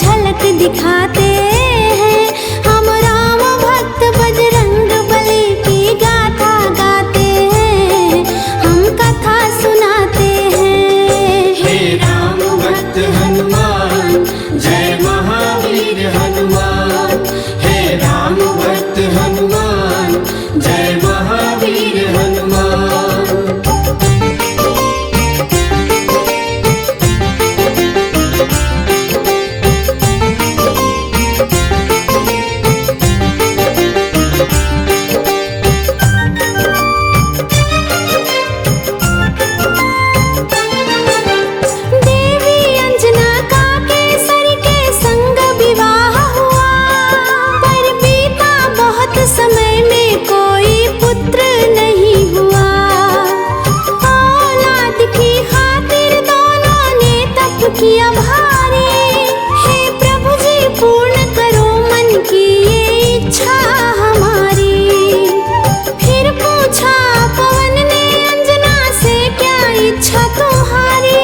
झलक दिखाते हैं। हम राम भक्त बजरंग बली की गाथा गाते हैं, हम कथा सुनाते हैं। हे राम भक्त हनुमान जय महावीर हनुमान, हे राम भक्त हनुमान जय महावीर हनुमान। समय में कोई पुत्र नहीं हुआ, औलाद की खातिर दोनों ने तप किया भारी। हे प्रभु जी पूर्ण करो मन की ये इच्छा हमारी। फिर पूछा पवन ने अंजना से क्या इच्छा तुम्हारी।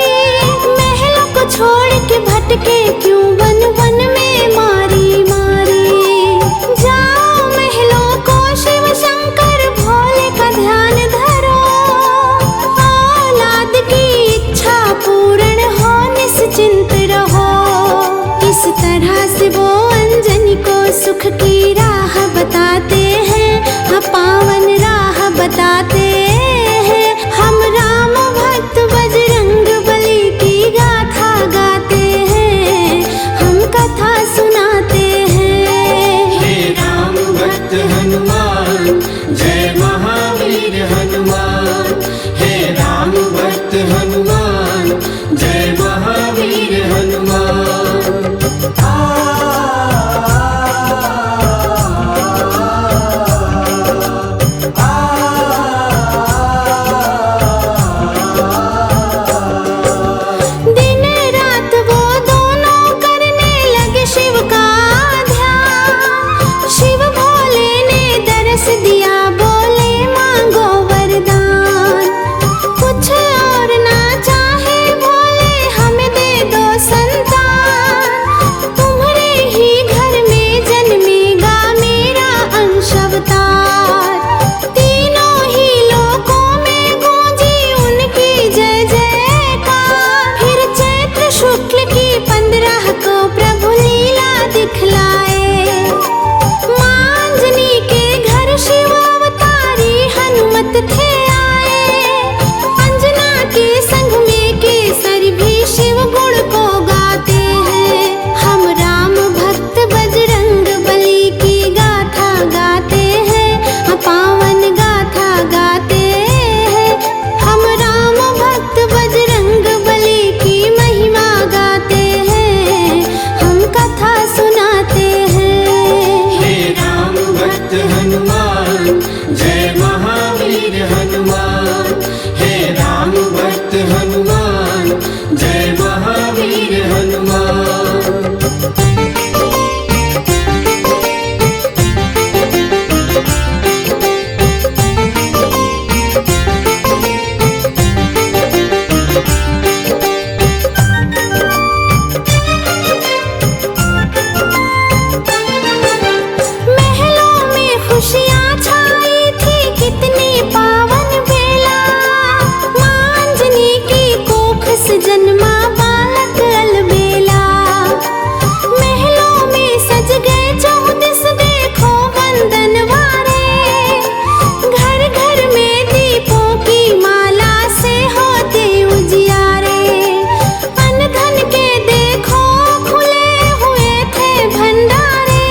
महलों को छोड़ के भटके क्यों वन वन में मारी मारी। जाओ महलों को शिव शंकर भोले का ध्यान धरो, औलाद की इच्छा पूर्ण हो निश्चिंत रहो। इस तरह से वो अंजनी को सुख की राह बताते हैं, हाँ पावन राह बताते हैं। हम राम भक्त बजरंग बली की गाथा गाते हैं, हम कथा सुनाते हैं। हे राम भक्त हनुमान जय महावीर हनुमान, हे राम भक्त हनुमान जय महावीर हनुमान। दिन रात वो दोनों करने लगे शिव का ध्यान। शिव भोले ने दरस दिया, बोले मांगो वरदान। कुछ और ना चाहे भोले हमें दे दो संतान। तुम्हारे ही घर में जन्मेगा मेरा अंश अवतार। तीनों ही लोकों में गूंजी उनकी जय जयकार। फिर चैत्र शुक्ल की 15 को प्रभु लीला दिखलाए। मांजनी के घर शिव अवतारी हनुमत थे आए। अंजना के संग में केसरी भी शिव गुण को गाते हैं। हम राम भक्त बजरंग बली की गाथा गाते हैं, हाँ पावन गाथा गाते हैं। हम राम भक्त बजरंग बली की महिमा गाते हैं, हम कथा सुनाते हैं। हे राम भक्त हनुमान जय महावीर हनुमान, हे राम भक्त हनुमान जय महावीर हनुमान। महलों में खुशियाँ छाई थी कितनी पावन बेला। मांजनी की कोख से जन्मा बालक अलबेला। महलों में सज गए 14 देखो वंदनवारे। घर घर में दीपों की माला से होते उजियारे। अन्न धन के देखो खुले हुए थे भंडारे।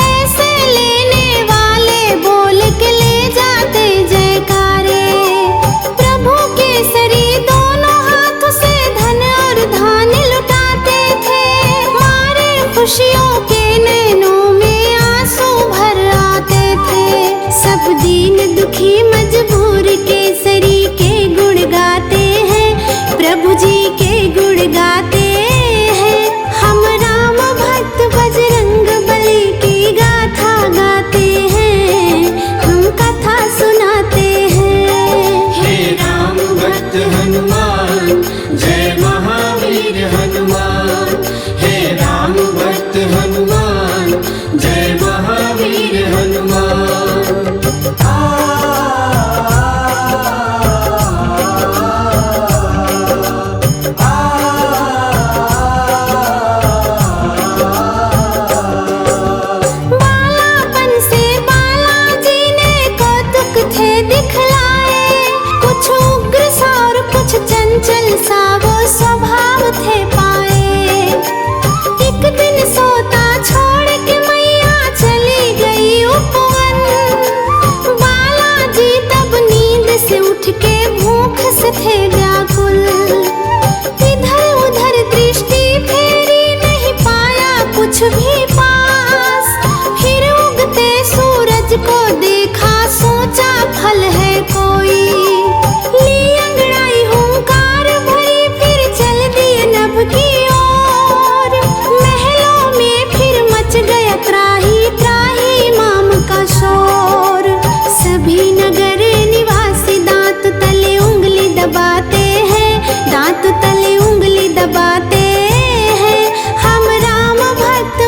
ऐसे लेने वाले बोल के ले जाते जयकारे। प्रभु केसरी दोनों हाथ से धन और धान लुटाते थे। मारे खुशियों के नैनों में आंसू भर आते थे। सब दीन दुखी मजबूर केसरी के गुण गाते हैं, प्रभु जी के गुण गाते हैं। हम राम भक्त बजरंग बली की गाथा गाते हैं, हम कथा सुनाते हैं। हे राम भक्त हनुमान जय महावीर हनुमान, हे कुछ भी पास। फिर उगते सूरज को देखा, सोचा फल है कोई। ली अंगड़ाई हुंकार भरी, फिर चल दिए नभ की ओर। महलों में फिर मच गया त्राही त्राही माम का शोर। सभी नगर निवासी दांत तले उंगली दबाते हैं, दांत तले उंगली दबाते हैं। हम राम भक्त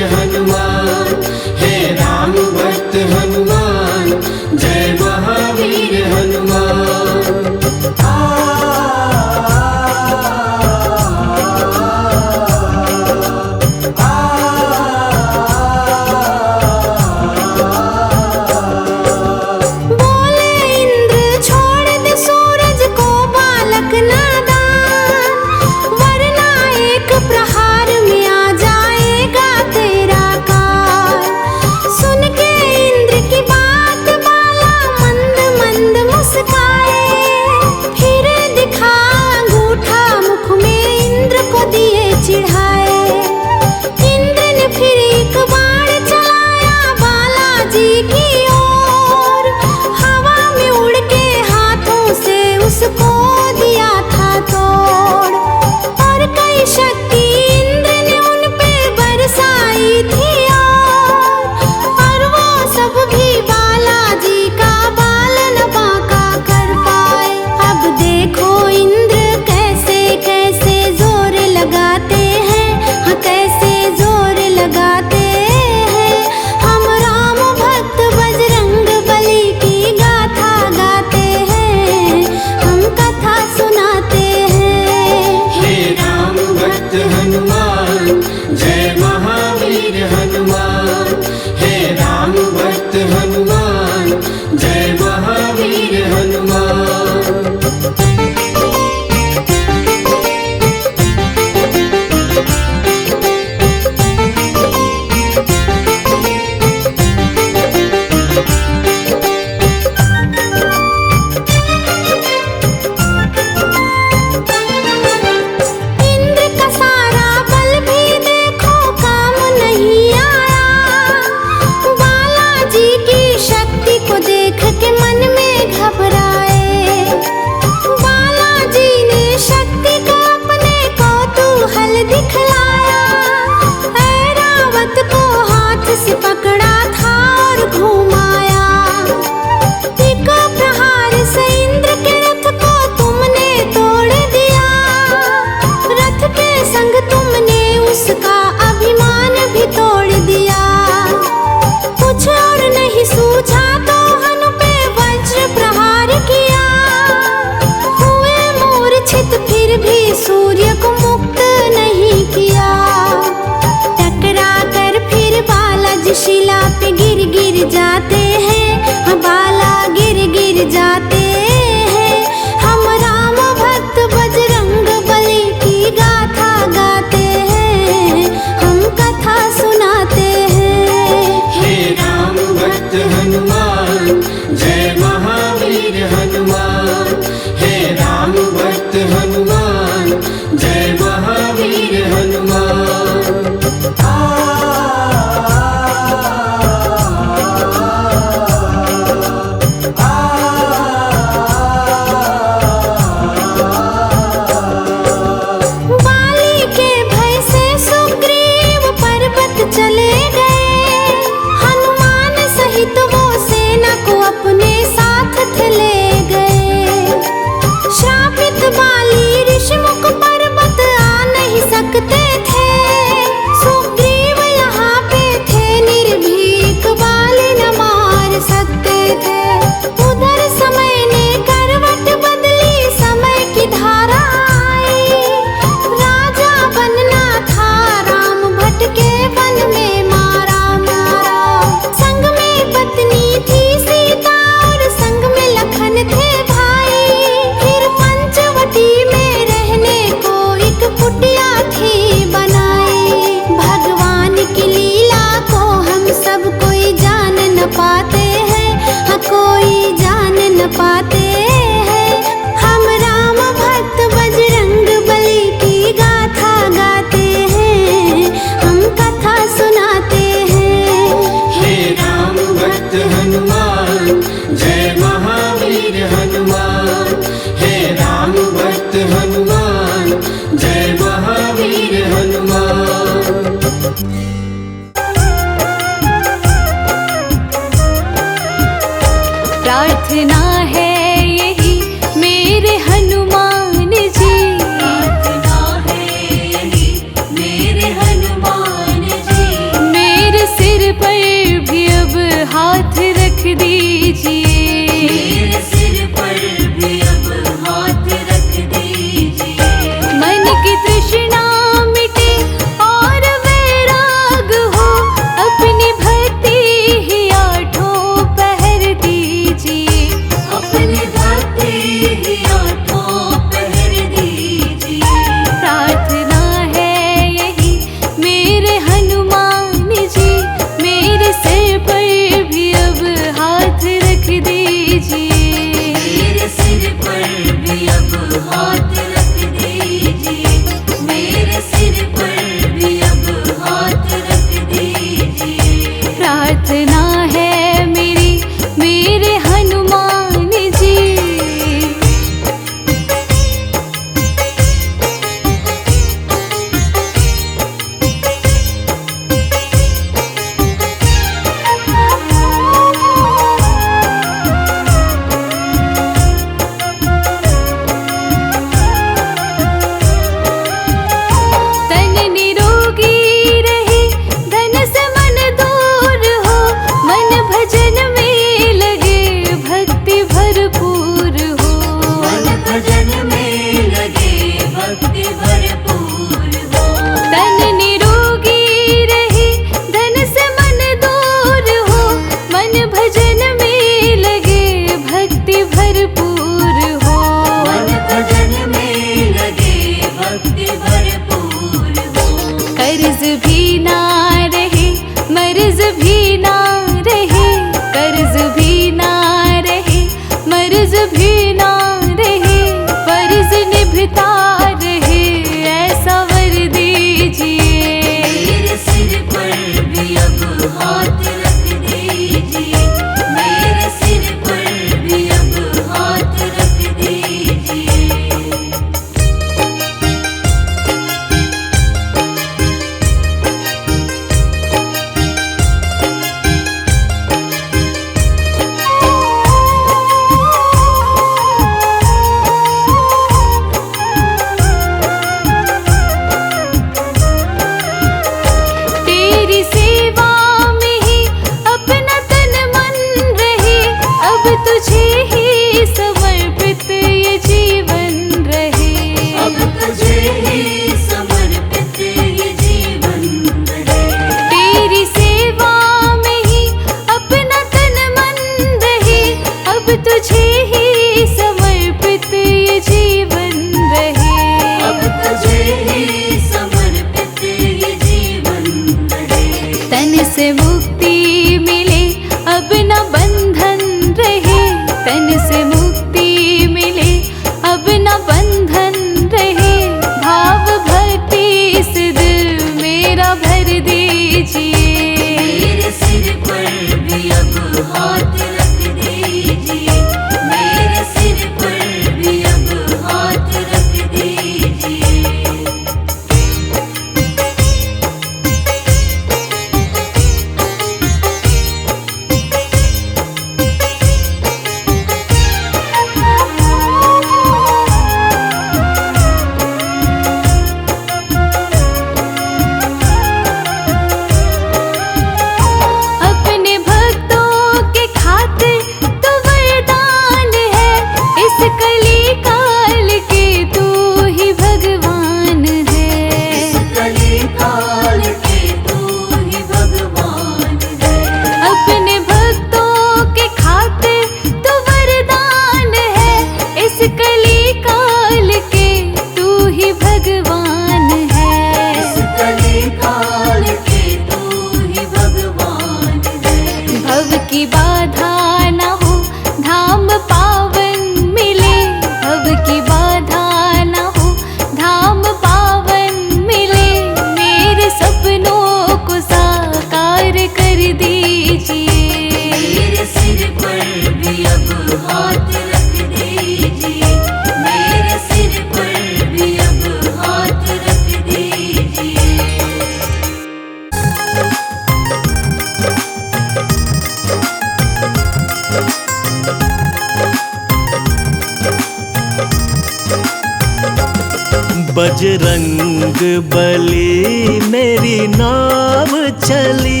बजरंग बली मेरी नाव चली,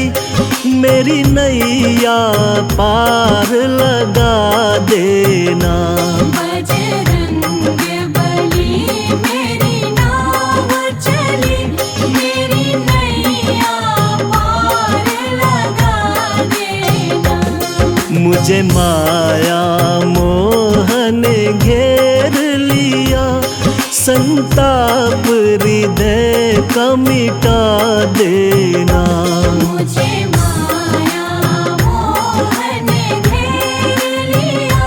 मेरी नैया पार लगा देना। बजरंग बली मेरी नाव चली, मेरी नैया पार लगा देना। मुझे माया मोह ने घेर लिया, संताप हृदय का मिटा देना। मुझे माया मोह ने घेर लिया,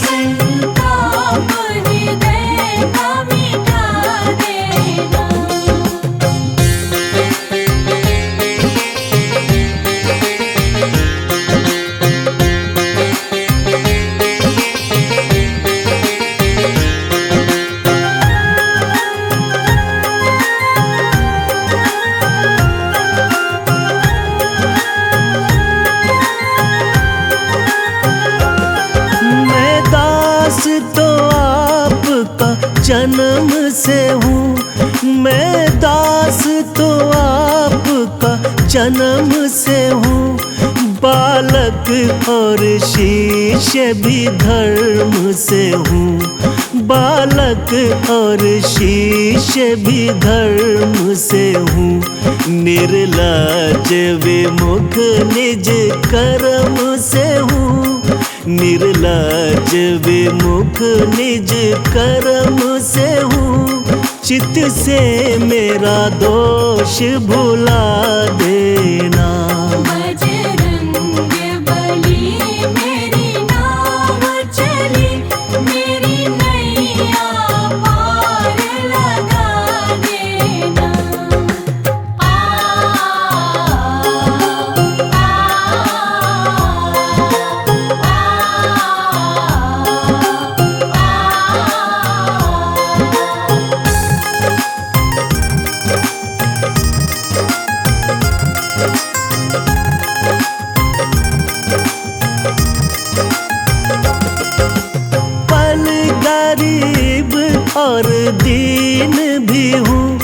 संताप हृदय का मिटा देना। मैं दास तो आपका जन्म से हूँ, मैं दास तो आपका जन्म से हूँ। बालक और शिष्य भी धर्म से हूँ, बालक और शिष्य भी धर्म से हूँ। निर्लज विमुख निज कर्म से हूँ, निर्लज विमुख निज कर्म से हूँ। चित्त से मेरा दोष भुला देना। बजरंग बली मेरी नाव चली, मेरी नैया पार लगा देना। आ पल गरीब और दीन भी हूँ,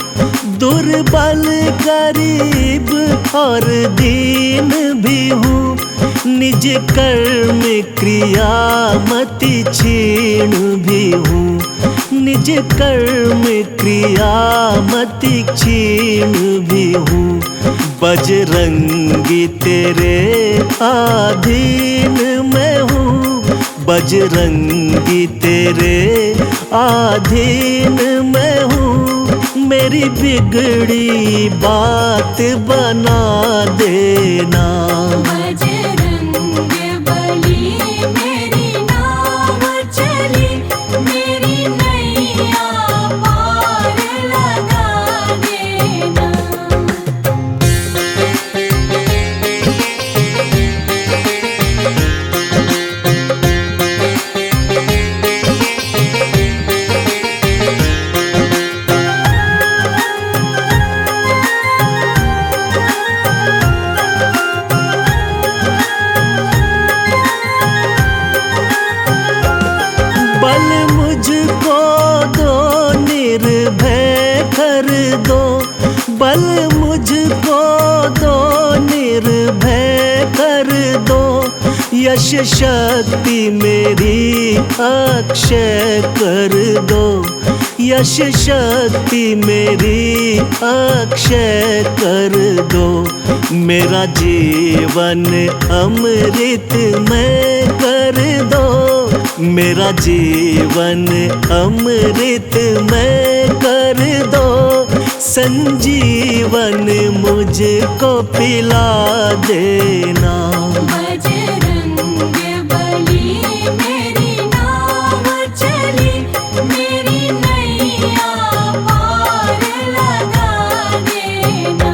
दुर्बल गरीब और दीन भी हूँ। निज कर्म क्रियामति क्षीण भी हूँ, निज कर्म क्रियामति क्षीण भी हूँ। बजरंगी तेरे अधीन मैं हूँ, बजरंगी तेरे अधीन मैं हूँ। मेरी बिगड़ी बात बना देना। बजरंग बली मेरी नाव चली, मेरी नैया पार लगा देना। बल मुझको दो निर्भय कर दो, बल मुझको दो निर्भय कर दो। यश शक्ति मेरी अक्षय कर दो, यश शक्ति मेरी अक्षय कर दो। मेरा जीवन अमृत में कर दो, मेरा जीवन अमृत में कर दो। संजीवन मुझको पिला देना। बजरंग बली मेरी नाव चली, मेरी नैया पार लगा देना।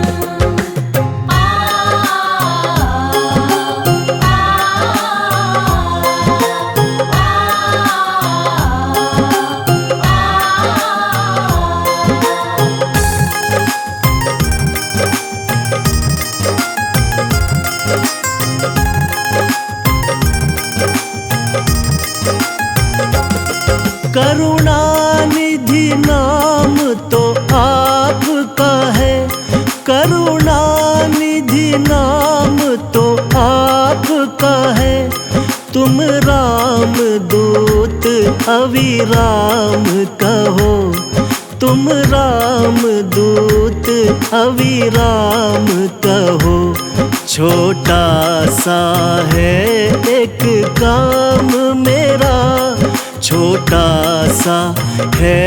आपका है, करुणा निधि नाम तो आपका है। तुम राम दूत अविराम कहो, तुम राम दूत अविराम कहो। छोटा सा है एक काम मेरा, छोटा सा है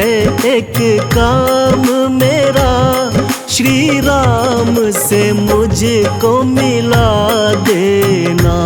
एक काम मेरा। श्री राम से मुझको मिला देना।